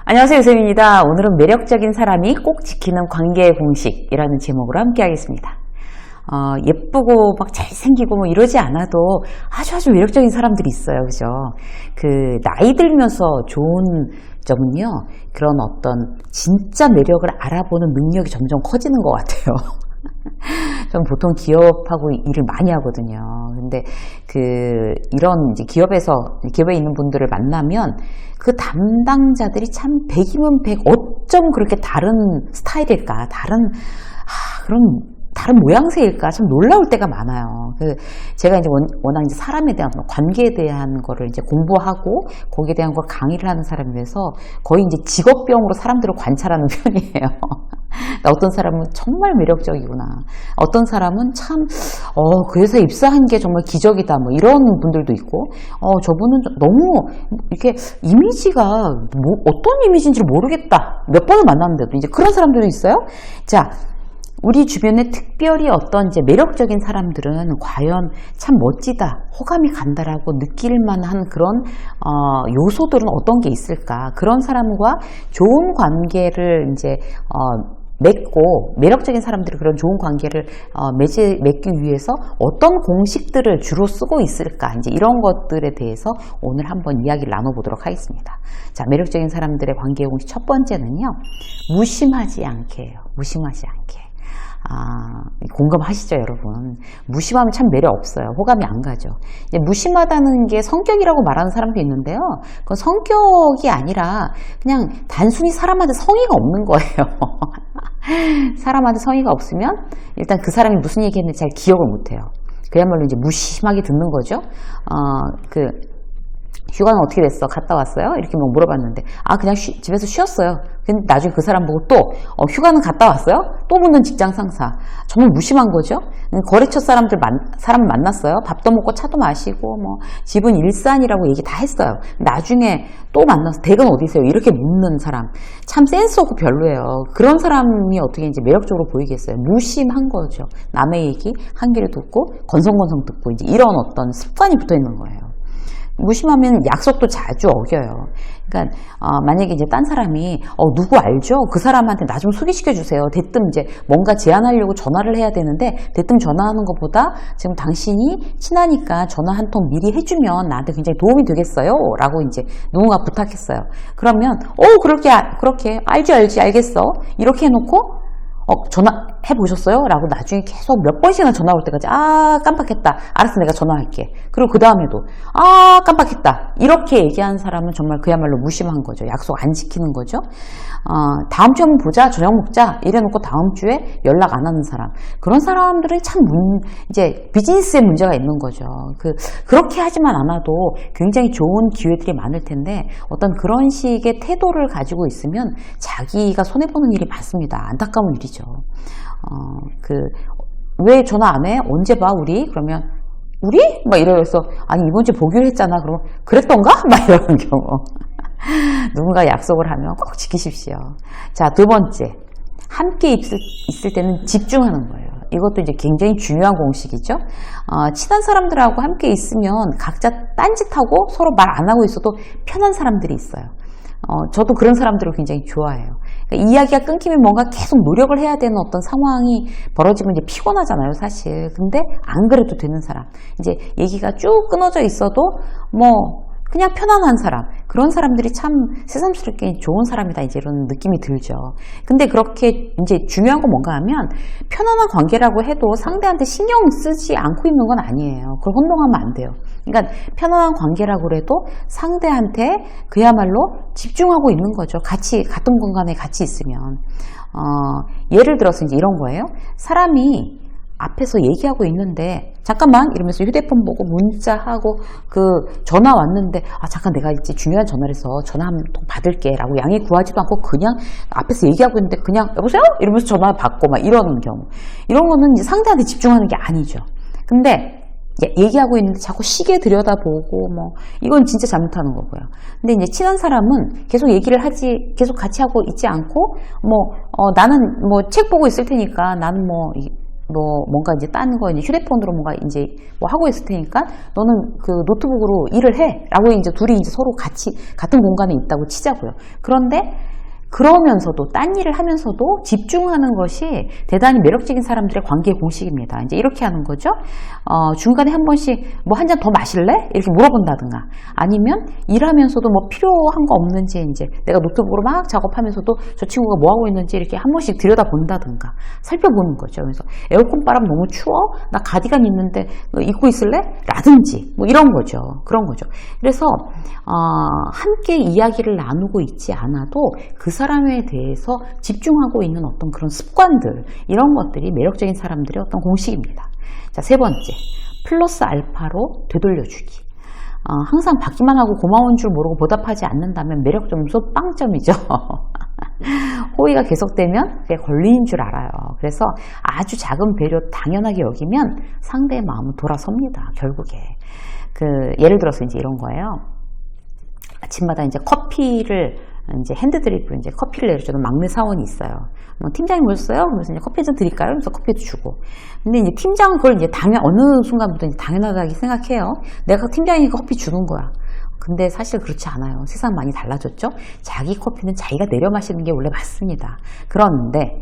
안녕하세요, 유쌤입니다. 오늘은 매력적인 사람이 꼭 지키는 관계의 공식이라는 제목으로 함께 하겠습니다. 예쁘고 막 잘생기고 뭐 이러지 않아도 아주 매력적인 사람들이 있어요. 그죠? 나이 들면서 좋은 점은요, 그런 어떤 진짜 매력을 알아보는 능력이 점점 커지는 것 같아요. 전 보통 기업하고 일을 많이 하거든요. 근데 이런 이제 기업에 있는 분들을 만나면 그 담당자들이 참 100이면 100 어쩜 그렇게 다른 스타일일까? 그런 다른 모양새일까? 참 놀라울 때가 많아요. 제가 이제 워낙 이제 사람에 대한 관계에 대한 거를 이제 공부하고 거기에 대한 걸 강의를 하는 사람이라서 거의 이제 직업병으로 사람들을 관찰하는 편이에요. 어떤 사람은 정말 매력적이구나. 어떤 사람은 참, 그 회사에 입사한 게 정말 기적이다. 뭐 이런 분들도 있고, 저분은 너무 이렇게 이미지가 어떤 이미지인지 모르겠다. 몇 번을 만났는데도 이제 그런 사람들도 있어요. 자, 우리 주변에 특별히 어떤 이제 매력적인 사람들은 과연 참 멋지다, 호감이 간다라고 느낄 만한 그런 요소들은 어떤 게 있을까? 그런 사람과 좋은 관계를 이제 맺고 매력적인 사람들이 그런 좋은 관계를 맺기 위해서 어떤 공식들을 주로 쓰고 있을까? 이제 이런 것들에 대해서 오늘 한번 이야기를 나눠보도록 하겠습니다. 자, 매력적인 사람들의 관계 공식 첫 번째는요, 무심하지 않게예요. 무심하지 않게. 공감하시죠, 여러분? 무심하면 참 매력 없어요. 호감이 안 가죠. 이제 무심하다는 게 성격이라고 말하는 사람도 있는데요. 그건 성격이 아니라 그냥 단순히 사람한테 성의가 없는 거예요. 사람한테 성의가 없으면 일단 그 사람이 무슨 얘기했는지 잘 기억을 못 해요. 그야말로 이제 무심하게 듣는 거죠. 휴가는 어떻게 됐어? 갔다 왔어요? 이렇게 뭐 물어봤는데, 그냥 집에서 쉬었어요. 근데 나중에 그 사람 보고 또, 휴가는 갔다 왔어요? 또 묻는 직장 상사. 정말 무심한 거죠? 거래처 사람 만났어요. 밥도 먹고 차도 마시고, 뭐, 집은 일산이라고 얘기 다 했어요. 나중에 또 만나서 댁은 어디세요? 이렇게 묻는 사람. 참 센스 없고 별로예요. 그런 사람이 어떻게 이제 매력적으로 보이겠어요? 무심한 거죠. 남의 얘기 한 귀를 듣고, 건성건성 듣고, 이제 이런 어떤 습관이 붙어 있는 거예요. 무심하면 약속도 자주 어겨요. 그러니까 만약에 이제 딴 사람이 누구 알죠? 그 사람한테 나 좀 소개시켜 주세요. 대뜸 이제 뭔가 제안하려고 전화를 해야 되는데 대뜸 전화하는 것보다 지금 당신이 친하니까 전화 한 통 미리 해주면 나한테 굉장히 도움이 되겠어요? 라고 이제 누군가 부탁했어요. 그러면 그렇게 알지 알겠어. 이렇게 해놓고 전화해 보셨어요? 라고 나중에 계속 몇 번씩이나 전화 올 때까지 깜빡했다. 알았어, 내가 전화할게. 그리고 그 다음에도 깜빡했다. 이렇게 얘기하는 사람은 정말 그야말로 무심한 거죠. 약속 안 지키는 거죠. 다음 주에 한번 보자, 저녁 먹자 이래놓고 다음 주에 연락 안 하는 사람, 그런 사람들은 참 이제 비즈니스에 문제가 있는 거죠. 그렇게 하지만 않아도 굉장히 좋은 기회들이 많을 텐데 어떤 그런 식의 태도를 가지고 있으면 자기가 손해보는 일이 많습니다. 안타까운 일이죠. 왜 전화 안 해? 언제 봐, 우리? 그러면, 우리? 막 이러면서, 이번 주에 보기로 했잖아. 그러면, 그랬던가? 막 이러는 경우. 누군가 약속을 하면 꼭 지키십시오. 자, 두 번째. 함께 있을 때는 집중하는 거예요. 이것도 이제 굉장히 중요한 공식이죠. 친한 사람들하고 함께 있으면 각자 딴짓하고 서로 말 안 하고 있어도 편한 사람들이 있어요. 저도 그런 사람들을 굉장히 좋아해요. 그러니까 이야기가 끊기면 뭔가 계속 노력을 해야 되는 어떤 상황이 벌어지면 이제 피곤하잖아요, 사실. 근데 안 그래도 되는 사람. 이제 얘기가 쭉 끊어져 있어도 그냥 편안한 사람, 그런 사람들이 참 새삼스럽게 좋은 사람이다, 이제 이런 느낌이 들죠. 근데 그렇게 이제 중요한 건 뭔가 하면 편안한 관계라고 해도 상대한테 신경 쓰지 않고 있는 건 아니에요. 그걸 혼동하면 안 돼요. 그러니까 편안한 관계라고 해도 상대한테 그야말로 집중하고 있는 거죠. 같은 공간에 같이 있으면. 예를 들어서 이제 이런 거예요. 사람이 앞에서 얘기하고 있는데 잠깐만 이러면서 휴대폰 보고 문자하고 전화 왔는데 잠깐 내가 이제 중요한 전화를 해서 전화 한 통 받을게 라고 양해 구하지도 않고 그냥 앞에서 얘기하고 있는데 그냥 여보세요? 이러면서 전화 받고 막 이러는 경우, 이런 거는 이제 상대한테 집중하는 게 아니죠. 근데 얘기하고 있는데 자꾸 시계 들여다보고 이건 진짜 잘못하는 거고요. 근데 이제 친한 사람은 계속 얘기를 하지, 계속 같이 하고 있지 않고 나는 책 보고 있을 테니까 나는 너 뭔가 이제 딴 거 이제 휴대폰으로 뭔가 이제 뭐 하고 있을 테니까 너는 그 노트북으로 일을 해. 라고 이제 둘이 이제 서로 같이 같은 공간에 있다고 치자고요. 그런데 그러면서도 딴 일을 하면서도 집중하는 것이 대단히 매력적인 사람들의 관계 공식입니다. 이제 이렇게 하는 거죠. 중간에 한 번씩 뭐 한 잔 더 마실래? 이렇게 물어본다든가 아니면 일하면서도 뭐 필요한 거 없는지 이제 내가 노트북으로 막 작업하면서도 저 친구가 뭐 하고 있는지 이렇게 한 번씩 들여다본다든가 살펴보는 거죠. 그래서 에어컨 바람 너무 추워? 나 가디건 있는데 입고 있을래? 라든지 뭐 이런 거죠. 그런 거죠. 그래서 함께 이야기를 나누고 있지 않아도 그 사람에 대해서 집중하고 있는 어떤 그런 습관들 이런 것들이 매력적인 사람들의 어떤 공식입니다. 자, 세 번째, 플러스 알파로 되돌려주기. 항상 받기만 하고 고마운 줄 모르고 보답하지 않는다면 매력 점수 빵점이죠. 호의가 계속되면 그게 권리인 줄 알아요. 그래서 아주 작은 배려 당연하게 여기면 상대의 마음은 돌아섭니다. 결국에 예를 들어서 이제 이런 거예요. 아침마다 이제 커피를 이제 핸드드립으로 이제 커피를 내려주는 막내 사원이 있어요. 팀장님 오셨어요? 그래서 이제 커피 좀 드릴까요? 그래서 커피도 주고. 근데 이제 팀장은 그걸 이제 어느 순간부터 이제 당연하다고 생각해요. 내가 팀장이니까 커피 주는 거야. 근데 사실 그렇지 않아요. 세상 많이 달라졌죠? 자기 커피는 자기가 내려 마시는 게 원래 맞습니다. 그런데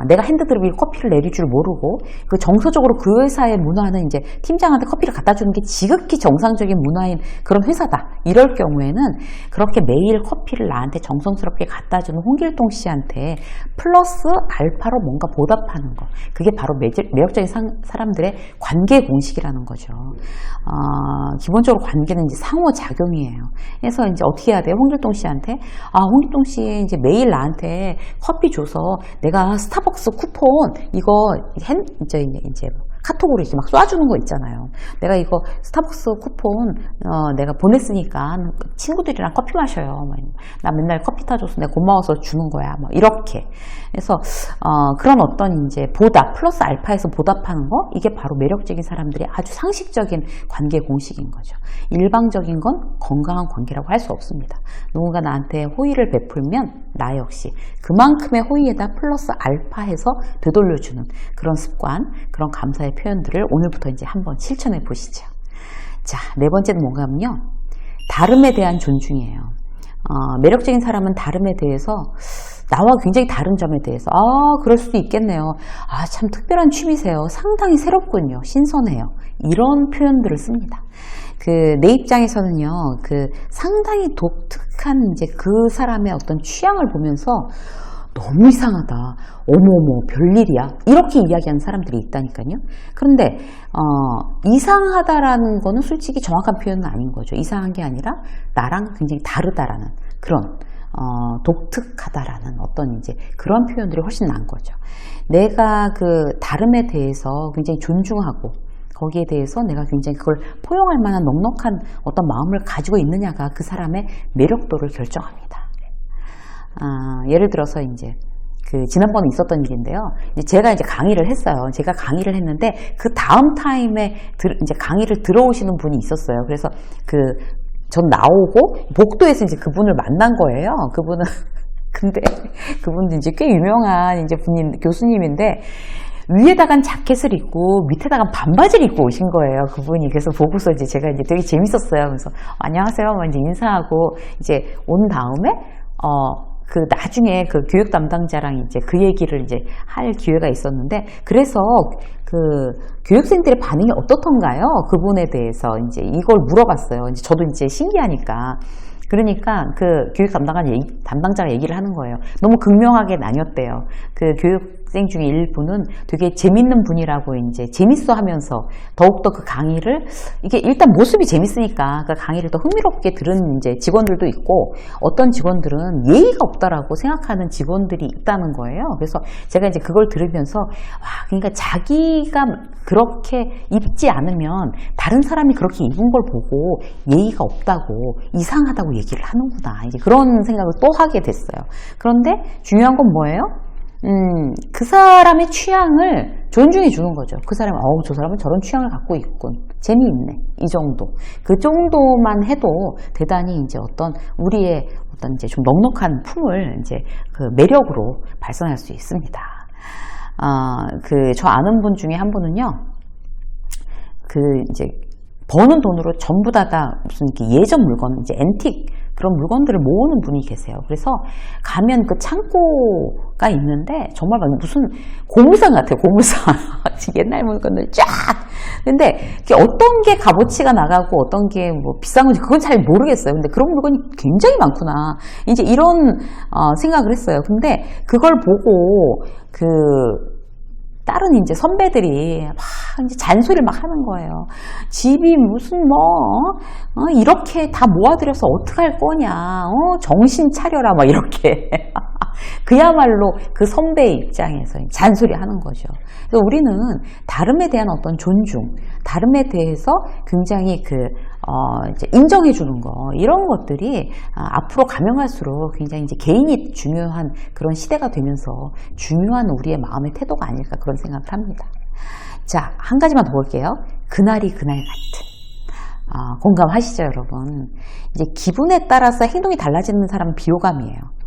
내가 핸드드립에 커피를 내릴 줄 모르고 그 정서적으로 그 회사의 문화는 이제 팀장한테 커피를 갖다 주는 게 지극히 정상적인 문화인 그런 회사다. 이럴 경우에는 그렇게 매일 커피를 나한테 정성스럽게 갖다 주는 홍길동 씨한테 플러스 알파로 뭔가 보답하는 거. 그게 바로 매력적인 사람들의 관계 공식이라는 거죠. 기본적으로 관계는 이제 상호작용이에요. 그래서 이제 어떻게 해야 돼요? 홍길동 씨한테 홍길동 씨 이제 매일 나한테 커피 줘서 내가 스타벅스 쿠폰 이거 이제 카톡으로 이렇게 막 쏴주는 거 있잖아요. 내가 이거 스타벅스 쿠폰 내가 보냈으니까 친구들이랑 커피 마셔요. 나 맨날 커피 타줘서 내가 고마워서 주는 거야. 뭐 이렇게. 그래서 그런 어떤 이제 보답 플러스 알파에서 보답하는 거 이게 바로 매력적인 사람들의 아주 상식적인 관계 공식인 거죠. 일방적인 건 건강한 관계라고 할 수 없습니다. 누군가 나한테 호의를 베풀면 나 역시 그만큼의 호의에다 플러스 알파해서 되돌려주는 그런 습관, 그런 감사의 표현들을 오늘부터 이제 한번 실천해 보시죠. 자, 네 번째는 뭔가 하면요. 다름에 대한 존중이에요. 매력적인 사람은 다름에 대해서 나와 굉장히 다른 점에 대해서 그럴 수도 있겠네요. 참 특별한 취미세요. 상당히 새롭군요. 신선해요. 이런 표현들을 씁니다. 내 입장에서는요, 상당히 독특한 이제 그 사람의 어떤 취향을 보면서 너무 이상하다. 어머머, 별일이야. 이렇게 이야기하는 사람들이 있다니까요. 그런데, 이상하다라는 거는 솔직히 정확한 표현은 아닌 거죠. 이상한 게 아니라 나랑 굉장히 다르다라는 그런, 독특하다라는 어떤 이제 그런 표현들이 훨씬 나은 거죠. 내가 다름에 대해서 굉장히 존중하고, 거기에 대해서 내가 굉장히 그걸 포용할 만한 넉넉한 어떤 마음을 가지고 있느냐가 그 사람의 매력도를 결정합니다. 예를 들어서 이제 지난번에 있었던 일인데요. 제가 이제 강의를 했어요. 제가 강의를 했는데 그 다음 타임에 이제 강의를 들어오시는 분이 있었어요. 그래서 전 나오고 복도에서 이제 그분을 만난 거예요. 그분은 근데 그분도 이제 꽤 유명한 이제 교수님인데 위에다간 자켓을 입고 밑에다간 반바지를 입고 오신 거예요. 그분이. 그래서 보고서 이제 제가 이제 되게 재밌었어요. 그래서 안녕하세요. 이제 인사하고 이제 온 다음에 나중에 교육 담당자랑 이제 그 얘기를 이제 할 기회가 있었는데, 그래서 교육생들의 반응이 어떻던가요? 그분에 대해서 이제 이걸 물어봤어요. 이제 저도 이제 신기하니까. 그러니까 교육 담당자가 얘기를 하는 거예요. 너무 극명하게 나뉘었대요. 교육생 중에 일부는 되게 재밌는 분이라고 이제 재밌어 하면서 더욱더 그 강의를, 이게 일단 모습이 재밌으니까 그 강의를 더 흥미롭게 들은 이제 직원들도 있고, 어떤 직원들은 예의가 없다라고 생각하는 직원들이 있다는 거예요. 그래서 제가 이제 그걸 들으면서, 그러니까 자기가 그렇게 입지 않으면 다른 사람이 그렇게 입은 걸 보고 예의가 없다고, 이상하다고 얘기를 하는구나. 이제 그런 생각을 또 하게 됐어요. 그런데 중요한 건 뭐예요? 그 사람의 취향을 존중해 주는 거죠. 그 사람은, 저 사람은 저런 취향을 갖고 있군. 재미있네. 이 정도. 그 정도만 해도 대단히 이제 우리의 이제 좀 넉넉한 품을 이제 매력으로 발산할 수 있습니다. 저 아는 분 중에 한 분은요, 이제, 버는 돈으로 전부 다가 무슨 이렇게 예전 물건, 이제 앤틱, 그런 물건들을 모으는 분이 계세요. 그래서 가면 그 창고가 있는데, 정말 무슨 고물상 같아요, 고물상. 옛날 물건들 쫙! 근데, 어떤 게 값어치가 나가고, 어떤 게 뭐 비싼 건지, 그건 잘 모르겠어요. 근데 그런 물건이 굉장히 많구나. 이제 이런, 생각을 했어요. 근데, 그걸 보고, 다른 이제 선배들이 막 이제 잔소리를 막 하는 거예요. 집이 무슨 이렇게 다 모아들여서 어떡할 거냐. 정신 차려라. 막 이렇게. 그야말로 그 선배의 입장에서 잔소리 하는 거죠. 그래서 우리는 다름에 대한 어떤 존중, 다름에 대해서 굉장히 이제 인정해 주는 거, 이런 것들이 앞으로 가면 갈수록 굉장히 이제 개인이 중요한 그런 시대가 되면서 중요한 우리의 마음의 태도가 아닐까 그런 생각을 합니다. 자, 한 가지만 더 볼게요. 그날이 그날 같은. 공감하시죠, 여러분? 이제 기분에 따라서 행동이 달라지는 사람은 비호감이에요.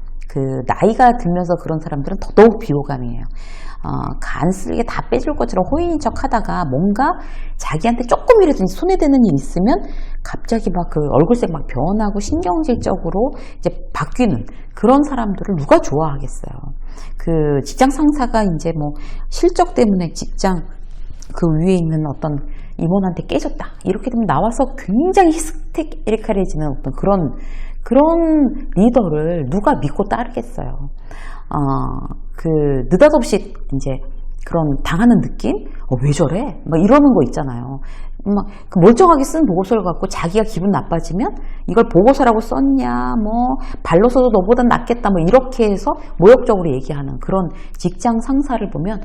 나이가 들면서 그런 사람들은 더더욱 비호감이에요. 간쓸게 다 빼줄 것처럼 호의인 척 하다가 뭔가 자기한테 조금이라도 손에 대는 일 있으면 갑자기 막 얼굴색 막 변하고 신경질적으로 이제 바뀌는 그런 사람들을 누가 좋아하겠어요. 직장 상사가 이제 뭐 실적 때문에 직장 위에 있는 어떤 임원한테 깨졌다. 이렇게 되면 나와서 굉장히 히스테리칼해지는 어떤 그런 리더를 누가 믿고 따르겠어요. 느닷없이 이제 그런 당하는 느낌? 왜 저래? 막 이러는 거 있잖아요. 막 멀쩡하게 쓴 보고서를 갖고 자기가 기분 나빠지면 이걸 보고서라고 썼냐, 발로 써도 너보단 낫겠다, 이렇게 해서 모욕적으로 얘기하는 그런 직장 상사를 보면,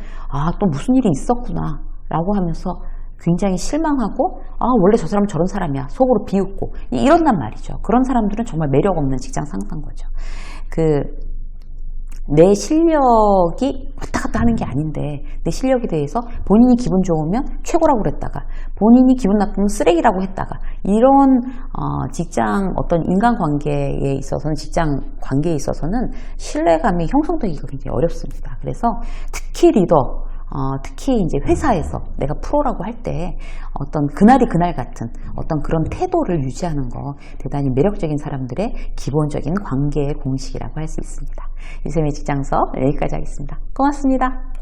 또 무슨 일이 있었구나, 라고 하면서 굉장히 실망하고, 원래 저 사람은 저런 사람이야, 속으로 비웃고, 이런단 말이죠. 그런 사람들은 정말 매력 없는 직장 상사인 거죠. 내 실력이 왔다 갔다 하는 게 아닌데, 내 실력에 대해서 본인이 기분 좋으면 최고라고 그랬다가, 본인이 기분 나쁘면 쓰레기라고 했다가, 이런 직장 어떤 인간관계에 있어서는, 직장 관계에 있어서는 신뢰감이 형성되기가 굉장히 어렵습니다. 그래서 특히 리더, 특히 이제 회사에서 내가 프로라고 할 때 어떤 그날이 그날 같은 어떤 그런 태도를 유지하는 거 대단히 매력적인 사람들의 기본적인 관계의 공식이라고 할 수 있습니다. 유쌤의 직장 수업 여기까지 하겠습니다. 고맙습니다.